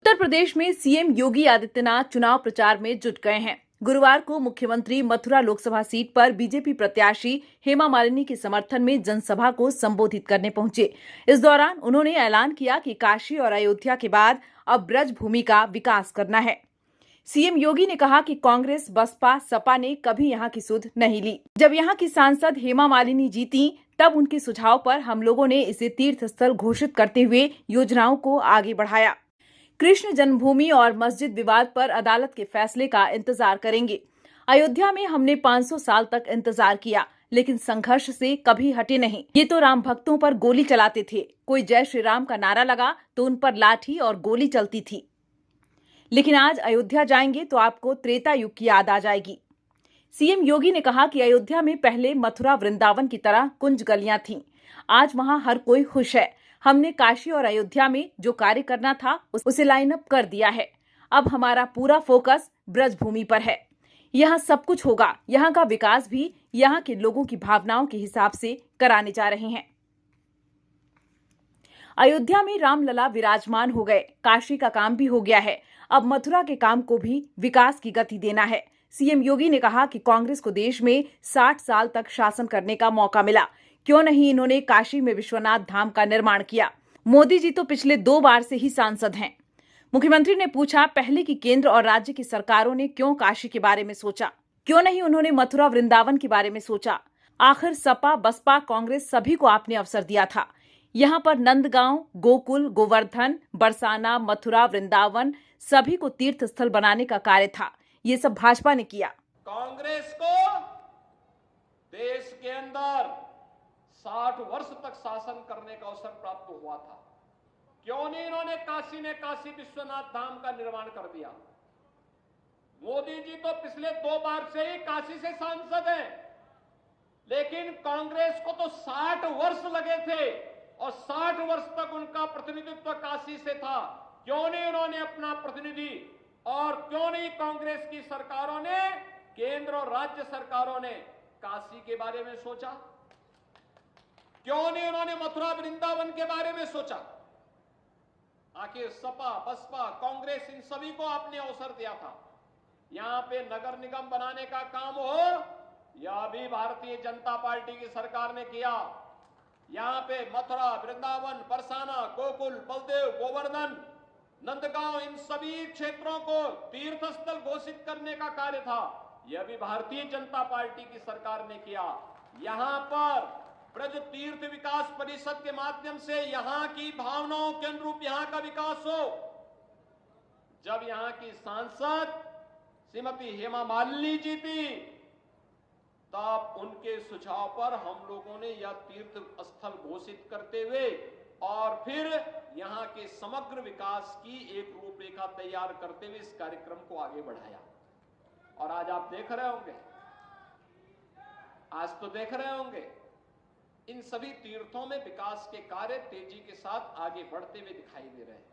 उत्तर प्रदेश में सीएम योगी आदित्यनाथ चुनाव प्रचार में जुट गए हैं। गुरुवार को मुख्यमंत्री मथुरा लोकसभा सीट पर बीजेपी प्रत्याशी हेमा मालिनी के समर्थन में जनसभा को संबोधित करने पहुंचे। इस दौरान उन्होंने ऐलान किया कि काशी और अयोध्या के बाद अब ब्रज भूमि का विकास करना है। सीएम योगी ने कहा कि कांग्रेस, बसपा, सपा ने कभी यहां की सुध नहीं ली। जब यहां की सांसद हेमा मालिनी जीती, तब उनके सुझाव पर हम लोगों ने इसे तीर्थ स्थल घोषित करते हुए योजनाओं को आगे बढ़ाया। कृष्ण जन्मभूमि और मस्जिद विवाद पर अदालत के फैसले का इंतजार करेंगे। अयोध्या में हमने 500 साल तक इंतजार किया, लेकिन संघर्ष से कभी हटे नहीं। ये तो राम भक्तों पर गोली चलाते थे। कोई जय श्री राम का नारा लगा तो उन पर लाठी और गोली चलती थी। लेकिन आज अयोध्या जाएंगे तो आपको त्रेता युग की याद आ जाएगी। सीएम योगी ने कहा कि अयोध्या में पहले मथुरा वृंदावन की तरह कुंज गलियां थीं। आज वहां हर कोई खुश है। हमने काशी और अयोध्या में जो कार्य करना था उसे लाइन अप कर दिया है। अब हमारा पूरा फोकस ब्रज भूमि पर है। यहाँ सब कुछ होगा। यहाँ का विकास भी यहाँ के लोगों की भावनाओं के हिसाब से कराने जा रहे हैं। अयोध्या में रामलला विराजमान हो गए। काशी का काम भी हो गया है। अब मथुरा के काम को भी विकास की गति देना है। सीएम योगी ने कहा कि कांग्रेस को देश में 60 साल तक शासन करने का मौका मिला। क्यों नहीं इन्होंने काशी में विश्वनाथ धाम का निर्माण किया। मोदी जी तो पिछले 2 बार से ही सांसद हैं। मुख्यमंत्री ने पूछा, पहले की केंद्र और राज्य की सरकारों ने क्यों काशी के बारे में सोचा? क्यों नहीं उन्होंने मथुरा वृंदावन के बारे में सोचा? आखिर सपा, बसपा, कांग्रेस सभी को आपने अवसर दिया था। यहाँ पर नंदगांव, गोकुल, गोवर्धन, बरसाना, मथुरा, वृंदावन सभी को तीर्थ स्थल बनाने का कार्य था। ये सब भाजपा ने किया। कांग्रेस को देश के अंदर 60 वर्ष तक शासन करने का अवसर प्राप्त हुआ था। क्यों नहीं इन्होंने काशी में काशी विश्वनाथ धाम का निर्माण कर दिया? मोदी जी तो पिछले 2 बार से ही काशी से सांसद हैं, लेकिन कांग्रेस को तो 60 वर्ष लगे थे और 60 वर्ष तक उनका प्रतिनिधित्व काशी से था। क्यों नहीं उन्होंने अपना प्रतिनिधि, और क्यों नहीं कांग्रेस की सरकारों ने, केंद्र और राज्य सरकारों ने काशी के बारे में सोचा? क्यों नहीं उन्होंने मथुरा वृंदावन के बारे में सोचा? आखिर सपा, बसपा, कांग्रेस इन सभी को आपने अवसर दिया था। यहां पे नगर निगम बनाने का काम हो, यह भी भारतीय जनता पार्टी की सरकार ने किया। यहां पे मथुरा, वृंदावन, बरसाना, गोकुल, बलदेव, गोवर्धन, नंदगांव इन सभी क्षेत्रों को तीर्थ स्थल घोषित करने का कार्य था। यह भी भारतीय जनता पार्टी की सरकार ने किया। यहां पर ब्रज तीर्थ विकास परिषद के माध्यम से यहां की भावनाओं के अनुरूप यहां का विकास हो। जब यहां की सांसद श्रीमती हेमा मालिनी जी थी, तब उनके सुझाव पर हम लोगों ने यह तीर्थ स्थल घोषित करते हुए और फिर यहां के समग्र विकास की एक रूपरेखा तैयार करते हुए इस कार्यक्रम को आगे बढ़ाया। और आज आप देख रहे होंगे, आज तो देख रहे होंगे, इन सभी तीर्थों में विकास के कार्य तेजी के साथ आगे बढ़ते हुए दिखाई दे रहे हैं।